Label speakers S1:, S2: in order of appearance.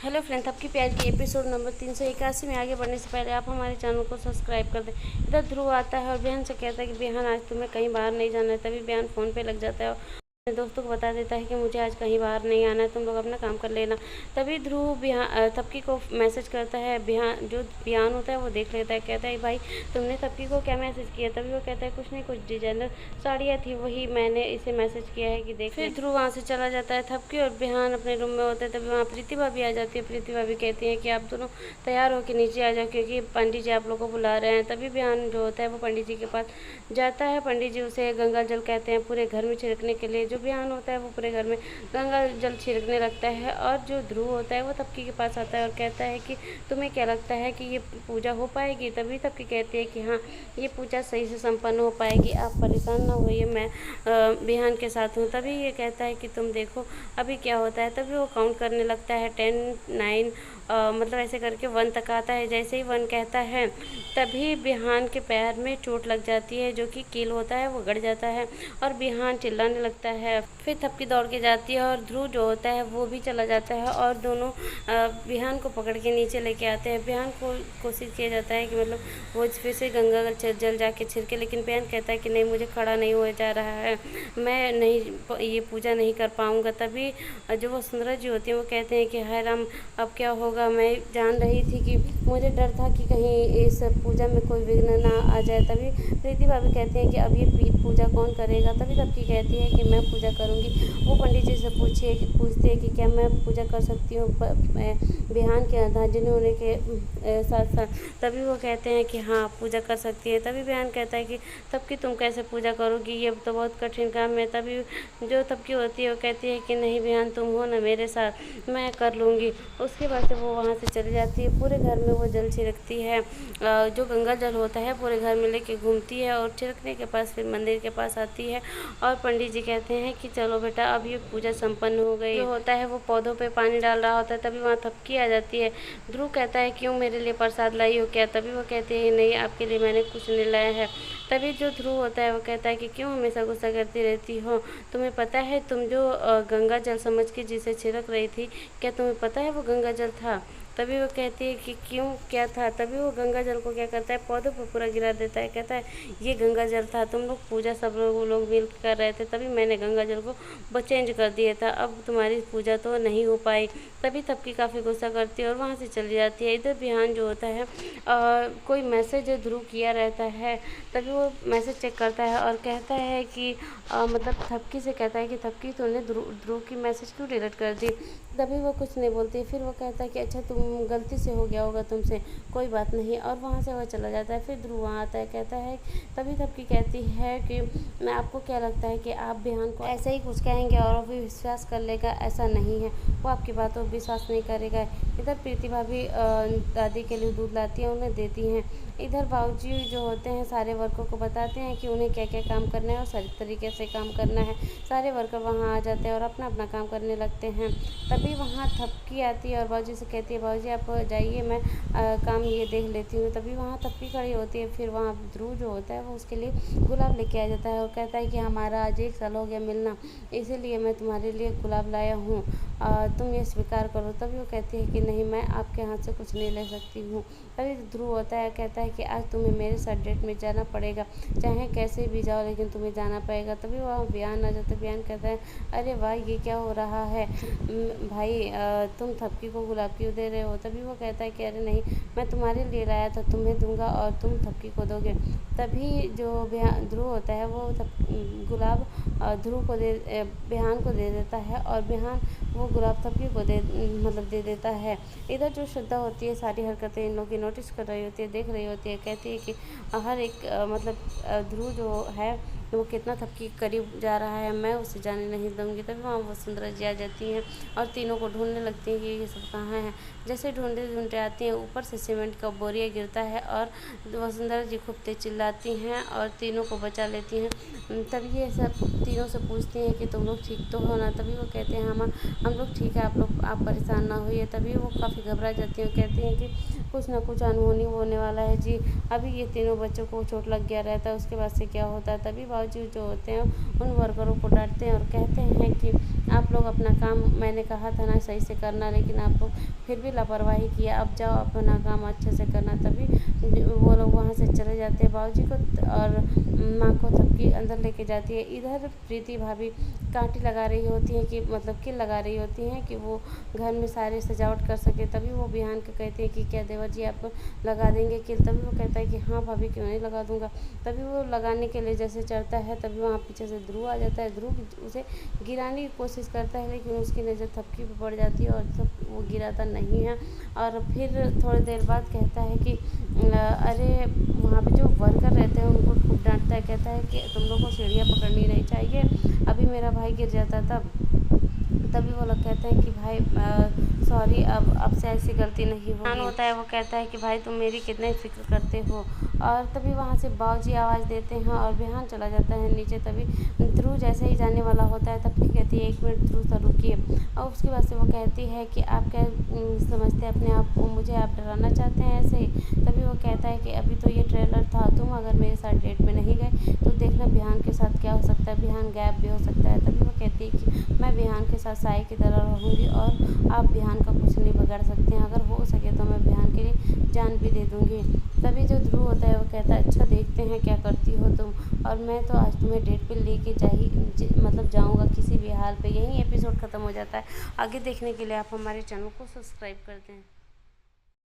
S1: Hello friends, आपकी प्यार की एपिसोड नंबर 381 में आगे बढ़ने से पहले आप हमारे चैनल को सब्सक्राइब कर दें। इधर ध्रुव आता है और बेहन से कहता है कि बेहन आज तुम्हें कहीं बाहर नहीं जाना है। तभी बेहन फ़ोन पे लग जाता है और अपने दोस्तों को बता देता है कि मुझे आज कहीं बाहर नहीं आना है, तुम लोग अपना काम कर लेना। तभी ध्रुव तपकी को मैसेज करता है। जो बिहान होता है वो देख लेता है, कहता है भाई तुमने तपकी को क्या मैसेज किया। तभी वो कहता है कुछ नहीं, कुछ डिजाइनर साड़ियाँ थी वही मैंने इसे मैसेज किया है कि देख। फिर ध्रुव वहाँ से चला जाता है। थपकी और बिहान अपने रूम में होते हैं। तभी वहाँ प्रीति भाभी आ जाती है। प्रीति भाभी कहती है कि आप दोनों तैयार होकर नीचे आ जाओ क्योंकि पंडित जी आप लोगों को बुला रहे हैं। तभी बिहान जो होता है वो पंडित जी के पास जाता है। पंडित जी उसे गंगा जल कहते हैं पूरे घर में छिड़कने के लिए। जो बिहान होता है वो पूरे घर में गंगा जल छिड़कने लगता है और जो ध्रुव होता है वो तपकी के पास आता है और कहता है कि तुम्हें क्या लगता है कि ये पूजा हो पाएगी। तभी तपकी कहती है कि हाँ, ये पूजा सही से संपन्न हो पाएगी, आप परेशान ना होइए, मैं बिहान के साथ हूँ। तभी ये कहता है कि तुम देखो अभी क्या होता है। तभी वो काउंट करने लगता है 10, 9 मतलब ऐसे करके 1 तक आता है। जैसे ही 1 कहता है तभी बिहान के पैर में चोट लग जाती है, जो कि कील होता है वो गड़ जाता है और बिहान चिल्लाने लगता है। फिर थपकी दौड़ के जाती है और ध्रुव जो होता है वो भी चला जाता है और दोनों बिहान को पकड़ के नीचे लेके आते हैं। बिहान को कोशिश किया जाता है कि मतलब वो फिर से गंगा जल जाके छिड़के, लेकिन बिहान कहता है कि नहीं, मुझे खड़ा नहीं हो जा रहा है, मैं नहीं ये पूजा नहीं कर पाऊँगा। तभी जो वसुंधरा जी होती हैं वो कहते हैं कि हाय राम, अब क्या होगा। मैं जान रही थी कि मुझे डर था कि कहीं इस पूजा में कोई विघ्न ना आ जाए। तभी प्रीति भाभी कहती हैं कि अब ये पूजा कौन करेगा। तभी तबकी कहती है कि मैं पूजा करूँगी। वो पंडित जी से पूछते हैं कि क्या मैं पूजा कर सकती हूँ बिहान के अर्धांगिनी होने के साथ साथ। तभी वो कहते हैं कि हाँ, पूजा कर सकती है। तभी बिहान कहता है कि तबकी तुम कैसे पूजा करोगी, ये तो बहुत कठिन काम है। तभी जो तबकी होती है वो कहती है कि नहीं बिहान, तुम हो ना मेरे साथ, मैं कर लूँगी। उसके बाद से वो वहाँ से चली जाती है। पूरे घर में वो जल छिड़कती है, जो गंगा जल होता है पूरे घर में लेके घूमती है और छिड़कने के पास फिर मंदिर के पास आती है और पंडित जी कहते हैं कि चलो बेटा अब ये पूजा संपन्न हो गई। जो होता है वो पौधों पे पानी डाल रहा होता है। तभी वहाँ थपकी आ जाती है। ध्रुव कहता है क्यों, मेरे लिए प्रसाद लाई हो क्या। तभी वो कहते हैं नहीं, आपके लिए मैंने कुछ नहीं लाया है। तभी जो ध्रुव होता है वो कहता है कि क्यों हमेशा गुस्सा करती रहती हो, तुम्हें पता है तुम जो गंगा जल समझ के जिसे छिड़क रही थी, क्या तुम्हें पता है वो गंगा जल था। तभी वो कहती है कि क्यों, क्या था। तभी वो गंगा जल को क्या करता है, पौधों पर पूरा गिरा देता है। कहता है ये गंगा जल था, तुम लोग पूजा सब लोग मिल कर रहे थे, तभी मैंने गंगा जल को चेंज कर दिया था, अब तुम्हारी पूजा तो नहीं हो पाई। तभी तबकी काफ़ी गुस्सा करती है और वहाँ से चली जाती है। इधर बिहान जो होता है कोई मैसेज ध्रुव किया रहता है। तभी वो मैसेज चेक करता है और कहता है कि मतलब थपकी से कहता है कि थपकी तूने ध्रुव की मैसेज क्यों डिलीट कर दी। तभी वो कुछ नहीं बोलती। फिर वो कहता है कि अच्छा तुम गलती से हो गया होगा तुमसे, कोई बात नहीं, और वहाँ से वह चला जाता है। फिर ध्रुव वहाँ आता है, कहता है तभी तबकी कहती है कि मैं आपको क्या लगता है कि आप बिहान को ऐसे ही कुछ कहेंगे और वो भी विश्वास कर लेगा, ऐसा नहीं है, वो आपकी बातों पर विश्वास नहीं करेगा। इधर प्रीति भाभी दादी के लिए दूध लाती है, उन्हें देती हैं। इधर बाबूजी जो होते हैं सारे वर्कर को बताते हैं कि उन्हें क्या क्या काम करना है और सही तरीके से काम करना है। सारे वर्कर वहाँ आ जाते हैं और अपना अपना काम करने लगते हैं। तभी वहाँ थपकी आती है और बाबूजी से कहती है बाबूजी आप जाइए, मैं काम ये देख लेती हूँ। तभी वहाँ थपकी खड़ी होती है। फिर वहाँ ध्रुव जो होता है वो उसके लिए गुलाब लेके आ जाता है और कहता है कि हमारा आज 1 साल हो गया मिलना, इसीलिए मैं तुम्हारे लिए गुलाब लाया हूँ, तुम ये स्वीकार करो। तभी वो कहती है कि नहीं, मैं आपके हाथ से कुछ नहीं ले सकती हूँ। तभी ध्रुव होता है, कहता है कि आज तुम्हें मेरे साथ डेट में जाना पड़ेगा, चाहे कैसे भी जाओ लेकिन तुम्हें जाना पड़ेगा। तभी वहाँ बिहान आ जाता है। बिहान कहता है अरे वाह, ये क्या हो रहा है भाई, तुम थपकी को गुलाब क्यों दे रहे हो। तभी वो कहता है कि अरे नहीं, मैं तुम्हारे लिए लाया था, तुम्हें दूंगा और तुम थपकी को दोगे। तभी जो ध्रुव होता है वो गुलाब ध्रुव को बिहान को दे देता है और बिहान वो गुलाब थपकी को दे देता है। इधर जो श्रद्धा होती है सारी हरकतें इन लोग की नोटिस कर रही होती है, देख रही होती है। कहती है कि हर एक ध्रुव जो है वो कितना थपकी के करीब जा रहा है, मैं उसे जाने नहीं दूंगी। तभी वहाँ वसुंधरा जी आ जाती हैं और तीनों को ढूंढने लगती हैं कि ये सब कहाँ हैं। जैसे ढूंढते ढूंढते आती हैं, ऊपर से सीमेंट का बोरिया गिरता है और वसुंधरा जी खूब तेज चिल्लाती हैं और तीनों को बचा लेती हैं। तभी ये सब तीनों से पूछती हैं कि तुम लोग ठीक तो हो ना। तभी वो कहते हैं हम लोग ठीक है, आप परेशान ना होइए। तभी वो काफ़ी घबरा जाती हैं, कहती हैं कि कुछ ना कुछ अनहोनी होने वाला है जी, अभी ये तीनों बच्चों को चोट लग गया रहता है, उसके बाद से क्या होता है। तभी बाबूजी जो होते हैं उन वर्करों को डांटते हैं और कहते हैं कि आप लोग अपना काम, मैंने कहा था ना सही से करना, लेकिन आप लोग फिर भी लापरवाही किया, अब जाओ अपना काम अच्छे से करना। तभी वो लोग वहाँ से चले जाते हैं बाबूजी को और माँ को थपकी अंदर लेके जाती है। इधर प्रीति भाभी कांटी लगा रही होती हैं कि मतलब किल लगा रही होती हैं कि वो घर में सारी सजावट कर सके। तभी वो बिहान को कहते हैं कि क्या देवर जी आप लगा देंगे किल? तभी वो कहता है कि हाँ भाभी क्यों नहीं लगा दूंगा। तभी वो लगाने के लिए जैसे चढ़ता है तभी वहाँ पीछे से ध्रुव आ जाता है। ध्रुव उसे गिराने की कोशिश करता है लेकिन उसकी नज़र थपकी पे पड़ जाती है और तब वो गिराता नहीं है। और फिर थोड़ी देर बाद कहता है कि अरे वहाँ पे जो वर्कर रहते हैं उनको खूब डांटता है, कहता है कि तुम लोग को सीढ़ियाँ पकड़नी नहीं चाहिए, अभी मेरा भाई गिर जाता तब। तभी वो लोग कहते हैं कि भाई सॉरी, अब से ऐसी गलती नहीं होगी। होता है वो कहता है कि भाई तुम मेरी कितनी फिक्र करते हो। और तभी वहाँ से बाबूजी आवाज़ देते हैं और बिहान चला जाता है नीचे। तभी ध्रुव जैसे ही जाने वाला होता है तब कहती है 1 मिनट ध्रुव सर रुकिए। और उसके बाद से वो कहती है कि आप क्या समझते हैं अपने आप को, मुझे आप डराना चाहते हैं ऐसे ही? तभी वो कहता है कि अभी तो ये ट्रेलर था, तुम अगर मेरे साथ डेट में नहीं गए तो देखना बिहान के साथ क्या हो सकता है, बिहान गायब भी हो सकता है। तभी वो कहती है कि मैं बिहान के साथ साई की तरह रहूँगी और आप बिहान का कुछ नहीं बिगाड़ सकते हैं, अगर हो सके तो मैं बिहान के लिए जान भी दे दूँगी। तभी जो ध्रुव होता है वो कहता है अच्छा देखते हैं क्या करती हो तुम, और मैं तो आज तुम्हें डेट पे लेके मतलब जाऊँगा किसी भी हाल पे। यही एपिसोड ख़त्म हो जाता है। आगे देखने के लिए आप हमारे चैनल को सब्सक्राइब कर दें।